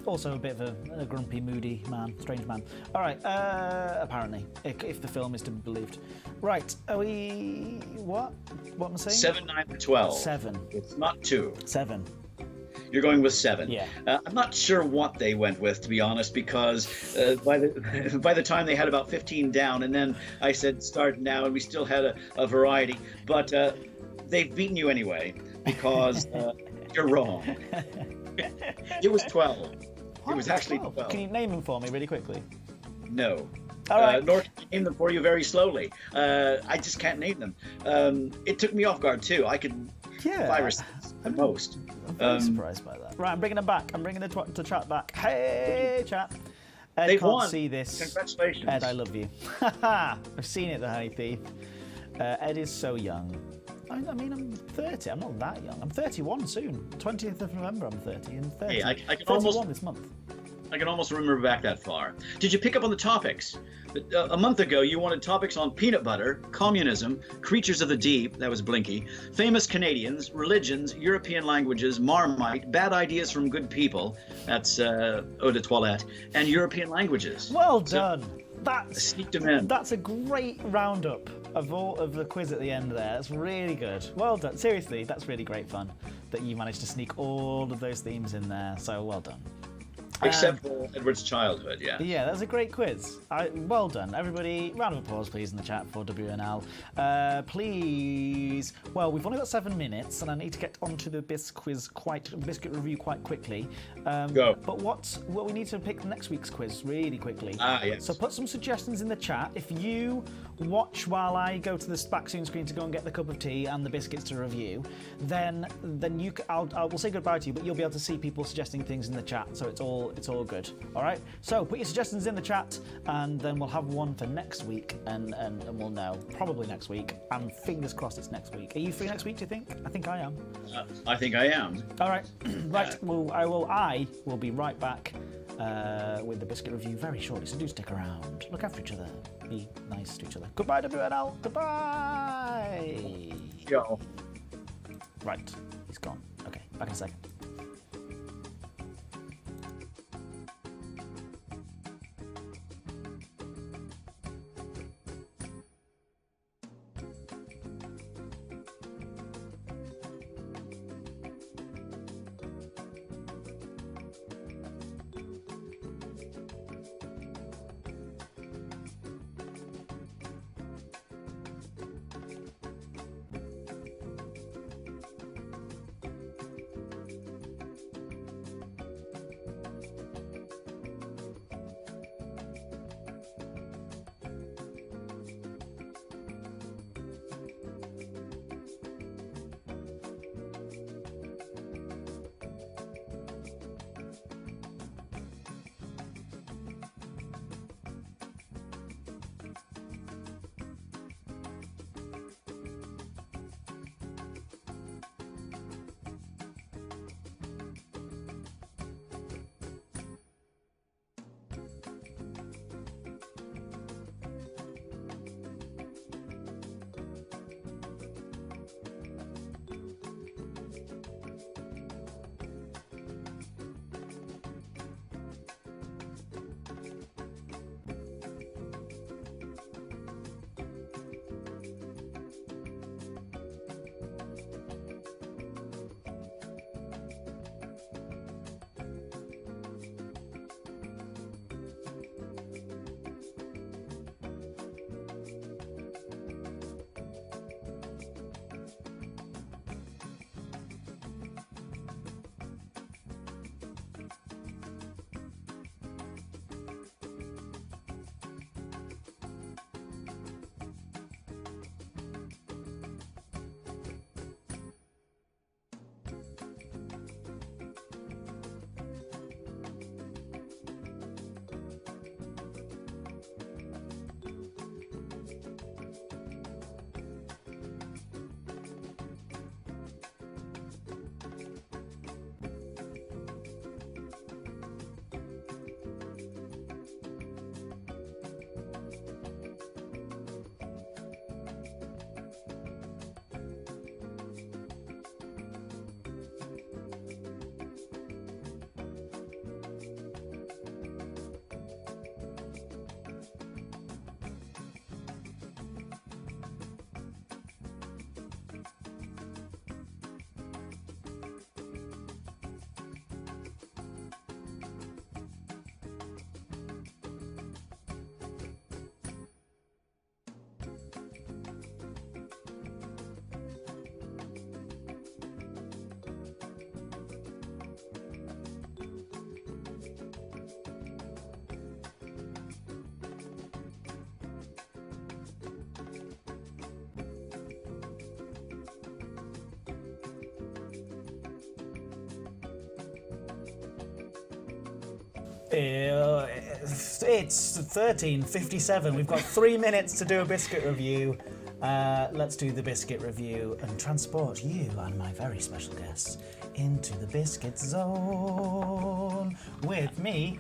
Also a bit of a grumpy, moody man, strange man. All right, apparently, if the film is to be believed. Right, are we... What am I saying? 7, 9, or 12. 7. It's not 2. 7. You're going with 7. Yeah. I'm not sure what they went with, to be honest, because by the time they had about 15 down, and then I said start now, and we still had a variety. But they've beaten you anyway, because you're wrong. It was 12. What? It was actually 12. Can you name them for me really quickly? No. All right. Nor can I name them for you very slowly. I just can't name them. It took me off guard, too. I could 5 or 6 at most. I'm very surprised by that. Right, I'm bringing them back. I'm bringing the chat back. Hey, chat. Ed They've can't won. see this. Congratulations. Ed, I love you. I've seen it, the honey thief. Ed is so young. I mean, I'm 30. I'm not that young. I'm 31 soon. 20th of November, I'm 30. And 30. Hey, I can 31 almost this month. I can almost remember back that far. Did you pick up on the topics? A month ago, you wanted topics on peanut butter, communism, creatures of the deep, that was Blinky, famous Canadians, religions, European languages, Marmite, bad ideas from good people, that's eau de toilette, and European languages. Well done. I sneaked them in. That's a great roundup of all of the quiz at the end there. That's really good. Well done. Seriously, that's really great fun that you managed to sneak all of those themes in there. So well done. Except for Edward's childhood, yeah. Yeah, that was a great quiz. Well done, everybody. Round of applause, please, in the chat for WNL. Please. Well, we've only got 7 minutes, and I need to get onto the biscuit review quite quickly. Go. But what we need to pick next week's quiz really quickly. Yes. So put some suggestions in the chat. If you watch while I go to the back soon screen to go and get the cup of tea and the biscuits to review, then we'll say goodbye to you, but you'll be able to see people suggesting things in the chat. So it's all good. All right. So put your suggestions in the chat, and then we'll have one for next week, and we'll know probably next week. And fingers crossed it's next week. Are you free next week? Do you think? I think I am. I think I am. All right. Right. Well, I will be right back with the biscuit review very shortly. So do stick around. Look after each other. Be nice to each other. Goodbye, WNL. Goodbye. Yo. Right. He's gone. Okay. Back in a second. It's 13:57. We've got 3 minutes to do a biscuit review. Let's do the biscuit review and transport you and my very special guests into the biscuit zone with me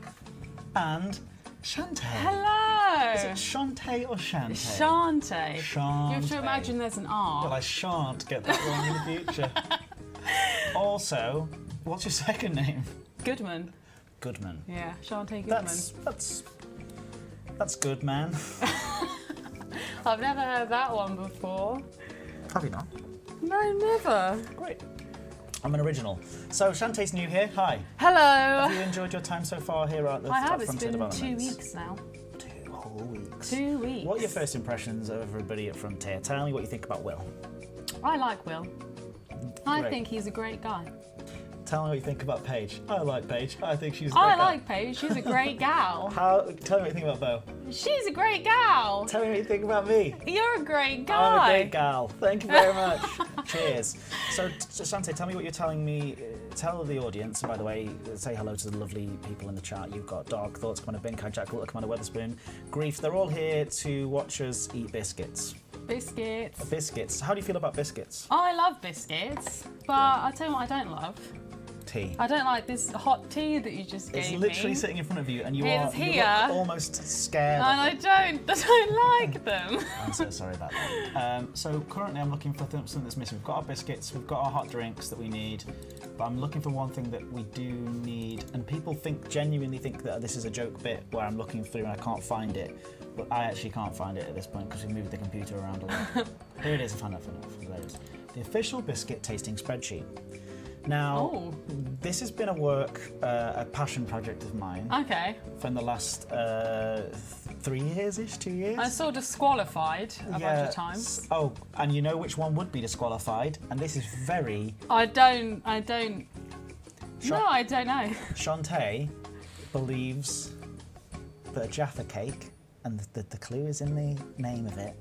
and Shantae. Hello! Is it Shantae or Shantae? Shantae. Shantae. You have to imagine there's an R. Well, I shan't get that wrong in the future. Also, what's your second name? Goodman. Goodman. Yeah, Shantae Goodman. That's good, man. I've never heard that one before. Have you not? No, never. Great. I'm an original. So Shantae's new here. Hi. Hello. Have you enjoyed your time so far here at the I have. It's Frontier been 2 Developments? weeks now. 2 whole weeks. 2 weeks. What are your first impressions of everybody at Frontier? Tell me what you think about Will. I like Will. I Great. think he's a great guy. Tell me what you think about Paige. I like Paige. I think she's a great I guy. like Paige. She's a great gal. Tell me what you think about Beau. She's a great gal. Tell me what you think about me. You're a great guy. I'm a great gal. Thank you very much. Cheers. So, Shantae, tell me what you're telling me. Tell the audience, and by the way, say hello to the lovely people in the chat. You've got Dark Thoughts, Commander Bin, Jack, Commander Weatherspoon, Grief. They're all here to watch us eat biscuits. Biscuits. Biscuits. How do you feel about biscuits? I love biscuits, but I'll tell you what I don't love. Tea. I don't like this hot tea that you just gave me. It's literally sitting in front of you, and you It's you here. look almost scared. And I don't like them. I'm so sorry about that. So currently I'm looking for something that's missing. We've got our biscuits, we've got our hot drinks that we need, but I'm looking for one thing that we do need, and people genuinely think that this is a joke bit where I'm looking through and I can't find it, but I actually can't find it at this point because we moved the computer around a lot. Here it is, I found it. There it is. The official biscuit tasting spreadsheet. Now, this has been a passion project of mine. Okay. For the last 3 years-ish, 2 years. I saw disqualified a bunch of times. Oh, and you know which one would be disqualified? And this is very... I don't know. Shantae believes that a Jaffa cake, and the clue is in the name of it,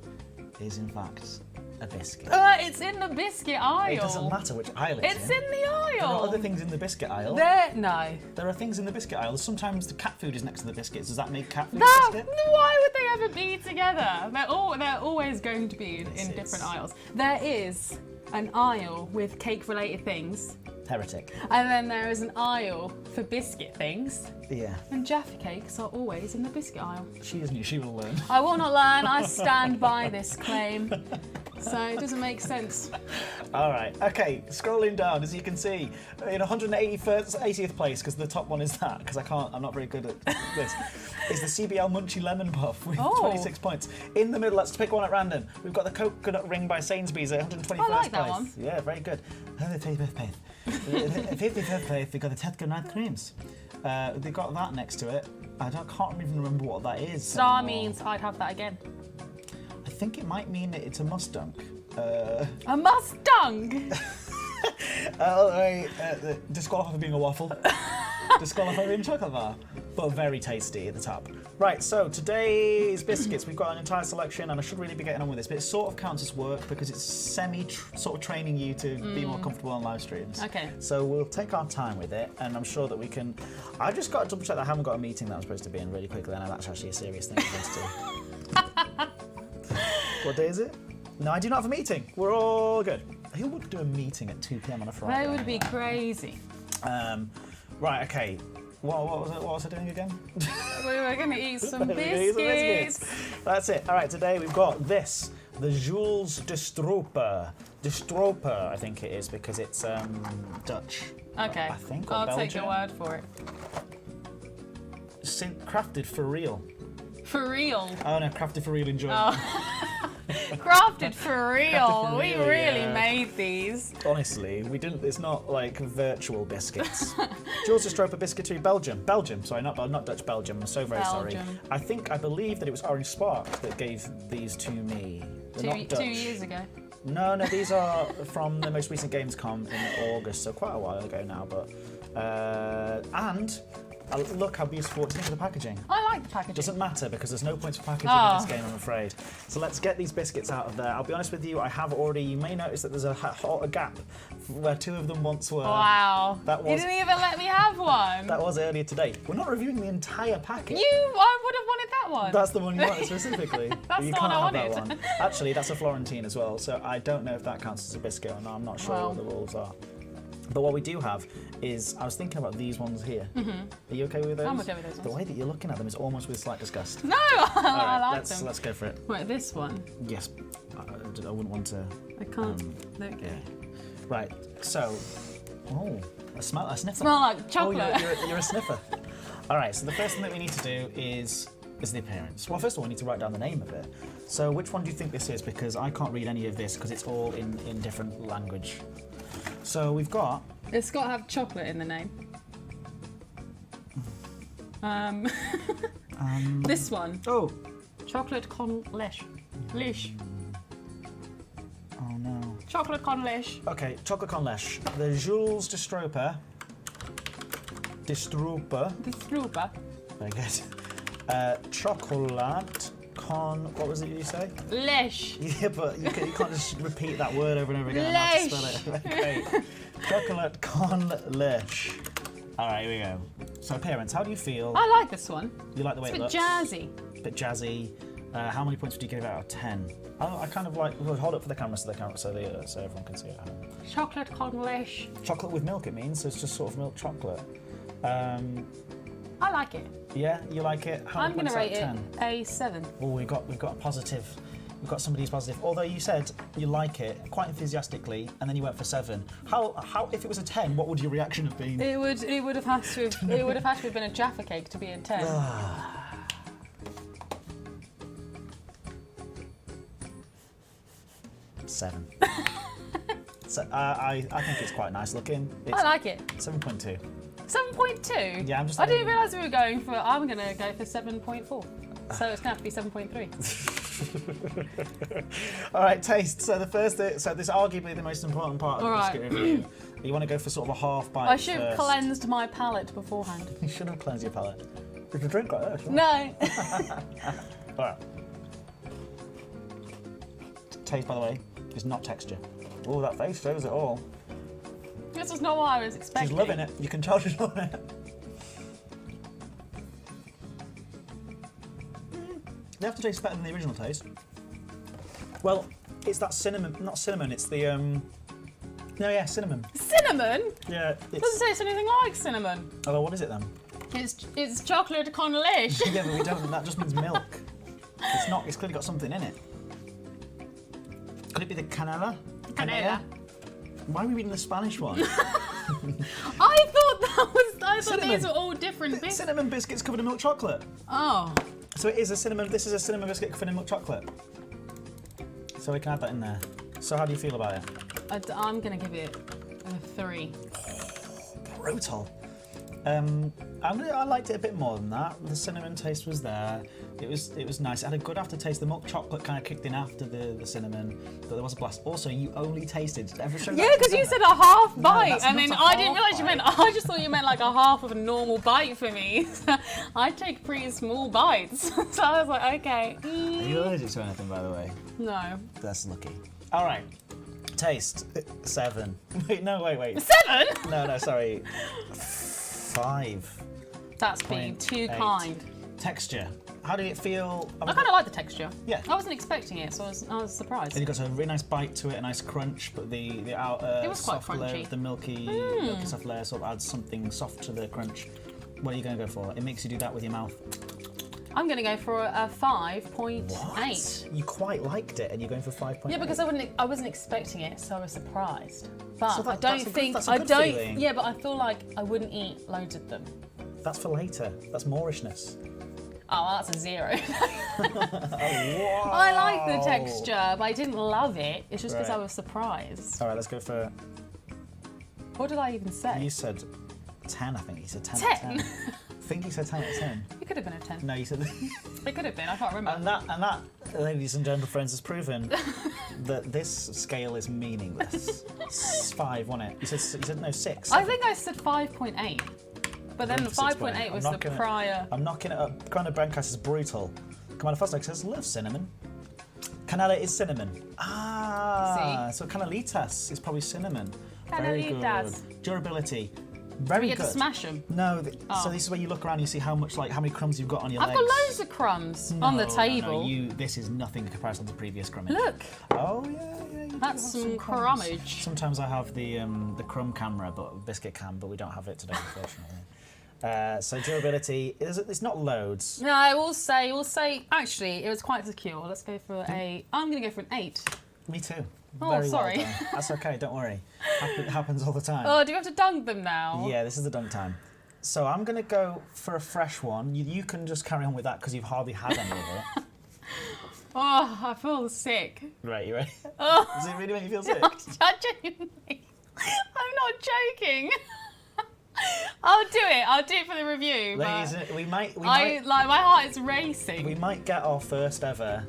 is in fact a biscuit. It's in the biscuit aisle. It doesn't matter which aisle it's in the aisle. There are other things in the biscuit aisle. No. There are things in the biscuit aisle. Sometimes the cat food is next to the biscuits. Does that make cat food No, biscuit? why would they ever be together? They're always going to be in different aisles. There is an aisle with cake-related things. Heretic. And then there is an aisle for biscuit things. Yeah. And Jaffa cakes are always in the biscuit aisle. She isn't. She will learn. I will not learn. I stand by this claim. So it doesn't make sense. All right. Okay. Scrolling down, as you can see, in 80th place, because the top one is that, because I'm not very good at this, is the CBL Munchie Lemon Puff with 26 points. In the middle, let's pick one at random. We've got the Coconut Ring by Sainsbury's at 121st I like that place. one. Yeah, very good. 55th place. 55th place, we've got the Tetco Night Creams. They got that next to it. I can't even remember what that is. Star anymore. means I'd have that again. I think it might mean that it's a mustang. A Mustang! Disqualified for being a waffle. Disqualified for being a chocolate bar. But very tasty at the top. Right, so today's biscuits, we've got an entire selection, and I should really be getting on with this, but it sort of counts as work because it's sort of training you to be more comfortable on live streams. Okay. So we'll take our time with it, and I'm sure that we can... I've just got to double check that I haven't got a meeting that I'm supposed to be in really quickly, and that's actually a serious thing I'm supposed to do. What day is it? No, I do not have a meeting. We're all good. Who would do a meeting at 2 p.m. on a Friday? They would be crazy. Right, okay. What was I doing again? We were going to eat some We're gonna eat some biscuits. That's it. All right, today we've got this, the Jules Destrooper. Destrooper, I think it is, because it's Dutch. Okay, I think, or I'll Belgian. take your word for it. Crafted for real. For real. Oh no, crafted for real enjoyment. Crafted for real. Crafted for We real, really yeah. made these. Honestly, we didn't. It's not like virtual biscuits. Jules Destrooper Biscuitery, Belgium. Sorry, not Dutch. Belgium. I'm so very sorry. I believe that it was Orange Spark that gave these to me. They're not Dutch. 2 years ago. No, these are from the most recent Gamescom in August, so quite a while ago now. But and look how beautiful. What do you think of the packaging? I like the packaging. Doesn't matter because there's no points for packaging in this game, I'm afraid. So let's get these biscuits out of there. I'll be honest with you, you may notice that there's a gap where 2 of them once were. Wow. That You was didn't even let me have one. that was earlier today. We're not reviewing the entire packet. I would have wanted that one. That's the one you wanted specifically. That's you the one can't I have that wanted. one. Actually, that's a Florentine as well, so I don't know if that counts as a biscuit or not. I'm not sure Well. what the rules are. But what we do have is, I was thinking about these ones here. Are you okay with those? I'm okay with those The ones. way that you're looking at them is almost with slight disgust. No, I like let's, them. let's go for it. Wait, this one. Yes, I wouldn't want to. I can't. There we go. Yeah. Right. So, a sniffer. Smell like Oh, chocolate. you're a sniffer. All right. So the first thing that we need to do is the appearance. Well, first of all, we need to write down the name of it. So which one do you think this is? Because I can't read any of this because it's all in different language. So we've got. It's got to have chocolate in the name. This one. Oh. Chocolate con leche. Leche. Oh no. Chocolate con leche. Okay, chocolate con leche. The Jules Destrooper. Destrooper. Destrooper. Very good. Chocolate con. What was it you say? Leche. Yeah, but you can't just repeat that word over and over again and not to spell it. Okay. Chocolate con leche. All right, here we go. So appearance, how do you feel? I like this one. You like the way It's it a looks? bit jazzy. Bit jazzy. How many points would you give it out of 10? I kind of like. We'll hold it for the camera so everyone can see it at home. Chocolate con leche. Chocolate with milk, it means. So it's just sort of milk chocolate. I like it. Yeah, you like it. How I'm many going to points rate out of 10? it a 7. Oh, we've got a positive. We've got somebody who's positive. Although you said you like it quite enthusiastically, and then you went for 7. How if it was a 10, what would your reaction have been? It would have had to have been a Jaffa cake to be a 10. 7. So I think it's quite nice looking. It's I like it. 7.2. 7.2? Yeah, I'm just. I didn't realise we were going for. I'm going to go for 7.4. So it's going to have to be 7.3. All right, taste. So the first, so this is arguably the most important part of All the right. biscuit review. You want to go for sort of a half bite. I should have first. cleansed my palate beforehand. You should have cleansed your palate. You can drink like that. Sure. No. All right. Taste, by the way, is not texture. Oh, that face shows it all. This was not what I was expecting. She's loving it. You can tell she's loving it. The aftertaste is better than the original taste. Well, it's that cinnamon, not cinnamon, it's the, no, yeah, cinnamon. Cinnamon? Yeah, It doesn't it's, taste anything like cinnamon. oh, what is it then? It's chocolate con leche. Yeah, but we don't, that just means milk. It's not, it's clearly got something in it. Could it be the canela? Canela. Why are we reading the Spanish one? I thought I thought Cinnamon. these were all different bits. Cinnamon biscuits covered in milk chocolate. Oh. So it is a cinnamon, this is a cinnamon biscuit covered in milk chocolate. So we can add that in there. So how do you feel about it? I'm going to give it a 3. Brutal. I liked it a bit more than that. The cinnamon taste was there. It was nice. It had a good aftertaste. The milk chocolate kind of kicked in after the cinnamon, but there was a blast. Also, you only tasted. Yeah, because you said a half bite, that's and not then a I didn't half realise you meant. I just thought you meant like a half of a normal bite for me. I take pretty small bites, so I was like, okay. Are you allergic to anything, by the way? No. That's lucky. All right. Taste 7. Wait, no, wait. 7? No, sorry. 5. That's being too 0.8. kind. Texture. How did it feel? I kind of like the texture. Yeah. I wasn't expecting it, so I was surprised. And you got a really nice bite to it, a nice crunch, but the outer It was quite soft layer crunchy. of the milky soft layer sort of adds something soft to the crunch. What are you going to go for? It makes you do that with your mouth. I'm going to go for a 5.8. What? You quite liked it, and you're going for 5.8. Yeah, because I wasn't expecting it, so I was surprised. But So I don't think that's a I good don't. feeling. Yeah, but I feel like I wouldn't eat loads of them. That's for later. That's Moorishness. Oh, well, that's a 0. Wow. I like the texture, but I didn't love it. It's just because Right. I was surprised. All right, let's go for. What did I even say? You said 10, I think. You said 10. 10? Out of 10. I think you said 10 out of 10. It could have been a 10. No, you said. It could have been. I can't remember. And that, ladies and gentlemen, friends, has proven that this scale is meaningless. It's 5, wasn't it? You said no 6. I think I said 5.8. But then Going for 5.8 was the prior. I'm knocking it up. Kind of Brandcast is brutal. Commander Fosnick says, love cinnamon. Canela is cinnamon. Ah, so canelitas is probably cinnamon. Canelitas. Durability. Very You get good. to smash them. No, so this is where you look around and you see how many crumbs you've got on your I've legs. got loads of crumbs on the table. This is nothing in comparison to previous crumbing. Look, Oh yeah. You do that's have some crumbs. crumbage. Sometimes I have the crumb camera, but Biscuit cam, but we don't have it today, unfortunately. So durability, it's not loads. No, I will say, actually, it was quite secure. Let's go for I'm going to go for an 8. Me too. Oh, Very sorry. Well done. That's okay, don't worry. It happens all the time. Oh, do you have to dunk them now? Yeah, this is the dunk time. So I'm going to go for a fresh one. You can just carry on with that because you've hardly had any of it. Oh, I feel sick. Right, you ready? Oh. Does it really make you feel sick? Genuinely, I'm not joking. I'll do it. I'll do it for the review. Ladies, but we might my heart is racing. we might get our first ever.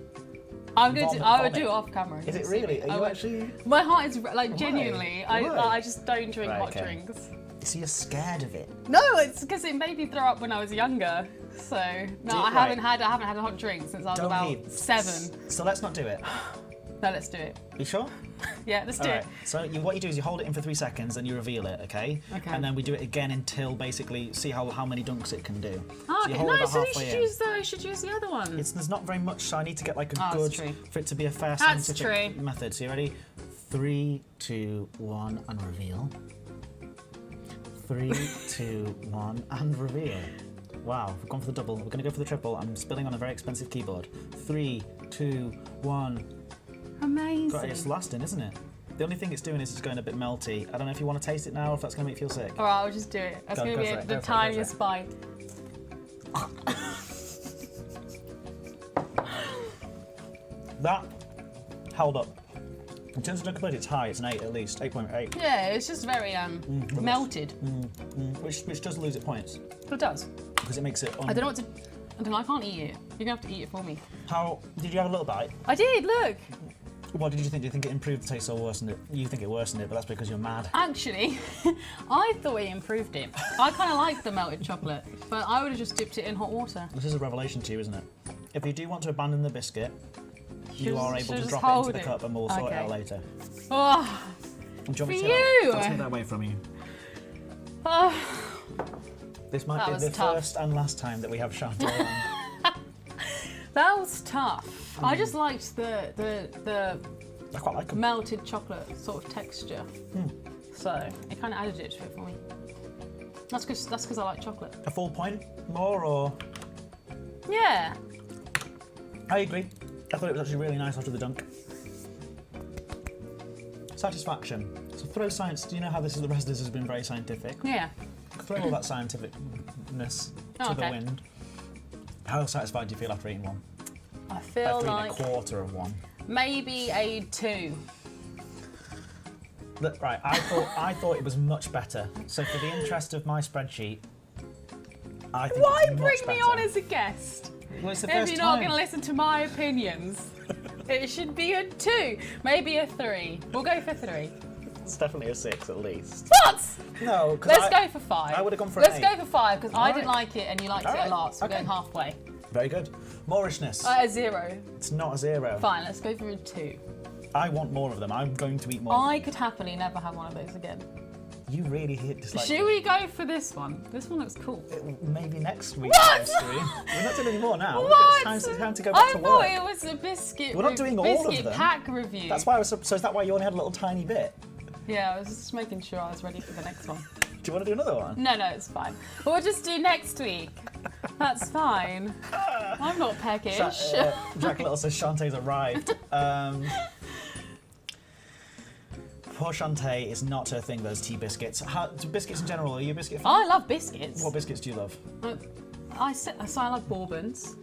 I would do vomit. it off camera. Is it See really? me. Are I you would. actually? My heart is like genuinely. Why? I just don't drink Right, hot okay. drinks. So you're scared of it? No, it's because it made me throw up when I was younger. So no, I haven't had a hot drink since I was about 7. So let's not do it. No, let's do it. You sure? Yeah, let's do All it. right. So what you do is you hold it in for 3 seconds and you reveal it, okay? Okay. And then we do it again until basically see how many dunks it can do. Oh, So you okay. hold No, it so you halfway should in. use the other one. There's not very much, so I need to get like a Oh, good that's true. for it to be a fair That's scientific true. method. So you ready? 3, 2, 1, and reveal. 3, 2, 1, and reveal. Wow, we've gone for the double. We're going to go for the triple. I'm spilling on a very expensive keyboard. 3, 2, 1. Amazing. God, it's lasting, isn't it? The only thing it's doing is it's going a bit melty. I don't know if you want to taste it now or if that's going to make you feel sick. All right, I'll just do it. That's Go going to for be it, the go for it, tiniest bite. That held up. In terms of drinkability, it's high. It's an 8 at least, 8.8. Yeah, it's just very melted. Which does lose at points It does. because it makes it. I don't know what to. I don't know. I can't eat it. You're gonna have to eat it for me. How did you have a little bite? I did. Look. What did you think? Do you think it improved the taste or worsened it? You think it worsened it, but that's because you're mad. Actually, I thought it improved it. I kind of like the melted chocolate, but I would have just dipped it in hot water. This is a revelation to you, isn't it? If you do want to abandon the biscuit, you are able to just drop it hold into the cup and we'll sort it out Okay. later. Oh, Do you want me For to you! take that away from you? oh. This might That be was the tough. first and last time that we have Chantal on. That was tough. I just liked the I quite like them. melted chocolate sort of texture. So it kind of added it to it for me. That's because I like chocolate. A full point more or? Yeah. I agree. I thought it was actually really nice after the dunk. Satisfaction. So throw science. Do you know how the rest of this has been very scientific? Yeah. Throw all that scientificness to the Okay. wind. How satisfied do you feel after eating one? I feel After like eating a quarter of one. maybe a 2. Look, right, I thought it was much better. So for the interest of my spreadsheet, I think Why it's much bring me better. on as a guest? Well, it's the If first you're not time. going to listen to my opinions, it should be a 2, maybe a 3. We'll go for 3. It's definitely a 6 at least. What? No, because Let's go for 5. I would have gone for an Let's 8. go for 5 because I didn't Alright. like it and you liked it Alright, a lot, so okay. we're going halfway. Very good. Moorishness. A 0. It's not a 0. Fine, let's go for a 2. I want more of them. I'm going to eat more. I could happily never have one of those again. You really hit dislike. Should we go for this one? This one looks cool. Maybe next week. What? live stream. We're not doing any more now. What? It's time to go back I to thought work. it was a biscuit. We're not doing all of biscuit them. pack review. That's why I was. So is that why you only had a little tiny bit? Yeah, I was just making sure I was ready for the next one. Do you want to do another one? No, it's fine. We'll just do next week. That's fine. I'm not peckish. Jack Little says Shantae's arrived. Poor Shantae is not her thing, those tea biscuits. Biscuits in general, are you a biscuit fan? I love biscuits. What biscuits do you love? I love bourbons.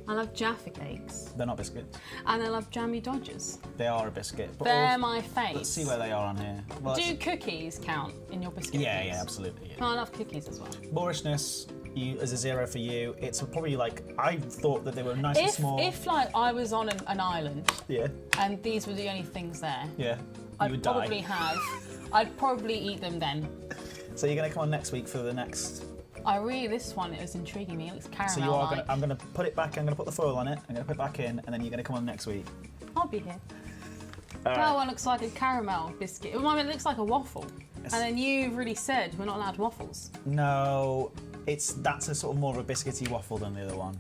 I love Jaffa cakes. They're not biscuits. And I love jammy dodgers. They are a biscuit. But They're my fave. let's see where they are on here. Well, Do cookies count in your biscuit? yeah, things? yeah, absolutely. Yeah. Oh, I love cookies as well. Moorishness is a 0 for you. It's probably like, I thought that they were nice and small. If like I was on an island Yeah, and these were the only things there, yeah. You would I'd die. probably eat them then. So you're going to come on next week for the next. This one is intriguing me. It looks caramel. So you are going to. I'm going to put it back. I'm going to put the foil on it. I'm going to put it back in, and then you're going to come on next week. I'll be here. That one looks like a caramel biscuit. Well, I mean, it looks like a waffle. Yes. And then you've really said we're not allowed waffles. No, that's a sort of more of a biscuity waffle than the other one.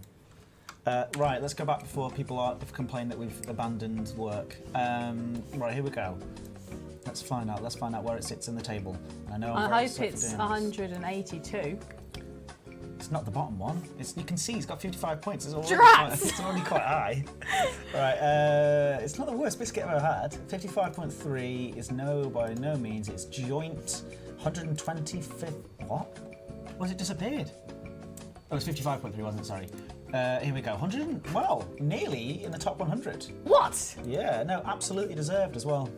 Right, let's go back before people have complained that we've abandoned work. Right, here we go. Let's find out where it sits in the table. I know. I hope it's 182. It's not the bottom one. You can see it's got 55 points. It's already quite high. Right, it's not the worst biscuit I've ever had. 55.3 is by no means. It's joint 125th. What? Was it disappeared? Oh, it's 55.3, wasn't it? Sorry. Here we go. Well, nearly in the top 100. What? Yeah, no, absolutely deserved as well.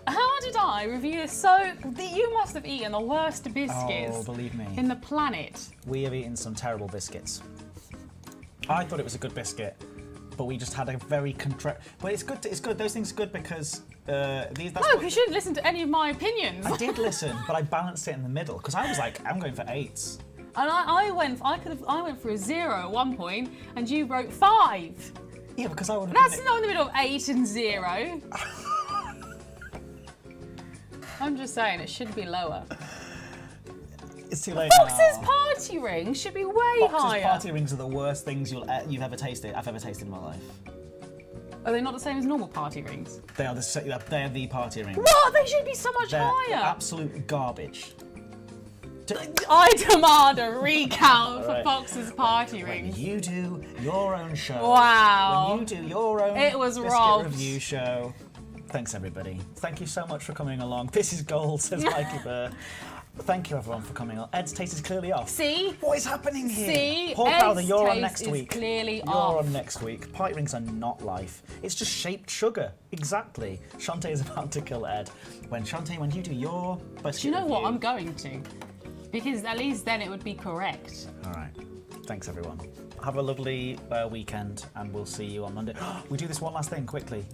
How did I review this? You must have eaten the worst biscuits Oh, believe me. in the planet. We have eaten some terrible biscuits. I thought it was a good biscuit, but we just had a very But it's good. It's good. Those things are good because You shouldn't listen to any of my opinions. I did listen, but I balanced it in the middle because I was like, I'm going for 8s. And I went for a 0 at one point, and you wrote 5. Yeah, because I would have. That's not in the middle of 8 and 0. I'm just saying it should be lower. It's too late Fox's now. party rings should be way Fox's higher. party rings are the worst things you've ever tasted. I've ever tasted in my life. Are they not the same as normal party rings? They are the party rings. What? They should be so much They're higher. absolute garbage. I demand a recount for Right. Fox's party When rings. you do your own show. Wow. When you do your own It was biscuit robbed. review show. Thanks, everybody. Thank you so much for coming along. This is gold, says Mikey Burr. Thank you, everyone, for coming on. Ed's taste is clearly off. See? What is happening here? See? Paul Crowther, Ed's you're on taste next is week. clearly You're off. on next week. Party rings are not life. It's just shaped sugar. Exactly. Shantae is about to kill Ed. When you do your biscuit Do you know what? review- I'm going to. Because at least then it would be correct. All right. Thanks, everyone. Have a lovely weekend, and we'll see you on Monday. We do this one last thing quickly.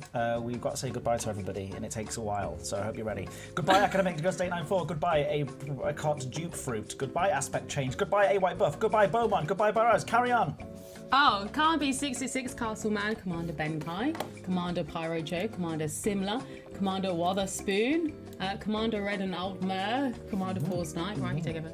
We've got to say goodbye to everybody, and it takes a while, so I hope you're ready. Goodbye, Academic Ghost 894. Goodbye, a cot dupe fruit. Goodbye, aspect change. Goodbye, a white buff. Goodbye, Beaumont. Goodbye, Burrows. Carry on. Oh, can't be 66 Castleman, Commander Benkai, Commander Pyro Joe, Commander Simla, Commander Wotherspoon, Commander Red and Old Mare, Commander Force Knight. Right, you take over.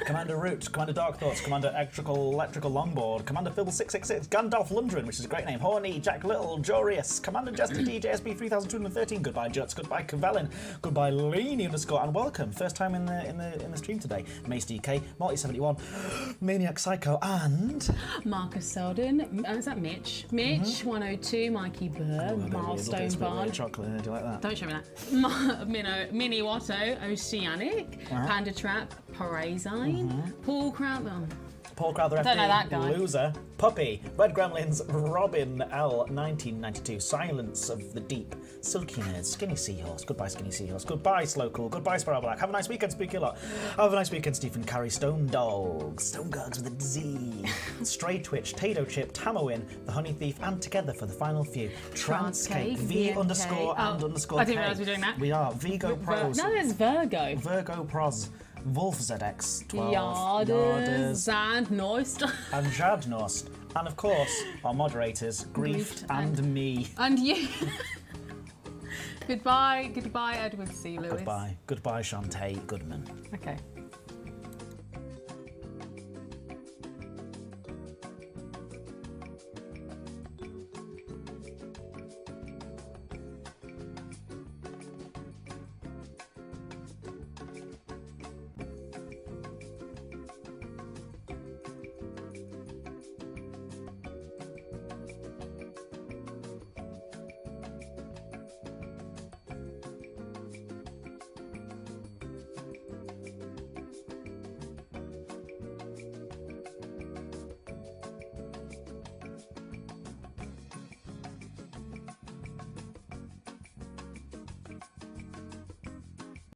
Commander Root, Commander Dark Thoughts, Commander Electrical Longboard, Commander Phil666, Gandalf Lundgren, which is a great name, Horny, Jack Little, Jorius, Commander Jester D, JSB 3213, goodbye Juts, goodbye Cavelin, goodbye Leany _ and welcome, first time in the stream today, Mace DK, Multi71, Maniac Psycho, and Marcus Selden, is that Mitch? Mitch 102, Mikey Burr, Milestone Bard. Chocolate, do you like that? Don't show me that. Mini Watto, Oceanic, Panda Trap, Parazine, Paul Crowther. Paul Crowther, Don't know that guy. Loser, Puppy, Red Gremlins, Robin L 1992, Silence of the Deep, Silky Nerds, Skinny Seahorse, goodbye Skinny Seahorse, goodbye Slowcool, goodbye Sparrow Black, have a nice weekend, Spooky Lot, have a nice weekend, Stephen Carey, Stone Dogs with a Z, Stray Twitch, Tado Chip, Tamowin, The Honey Thief, and together for the final few, Transcake, V _ and _ I didn't realise we were doing that. We are Vigo Pros, No, there's Virgo. Virgo Pros, Wolf ZX 12, Yarders and Noist. and Jadnost, and of course our moderators Grief and me. And you. Goodbye, Edward C. Lewis. Goodbye Shantae Goodman. Okay.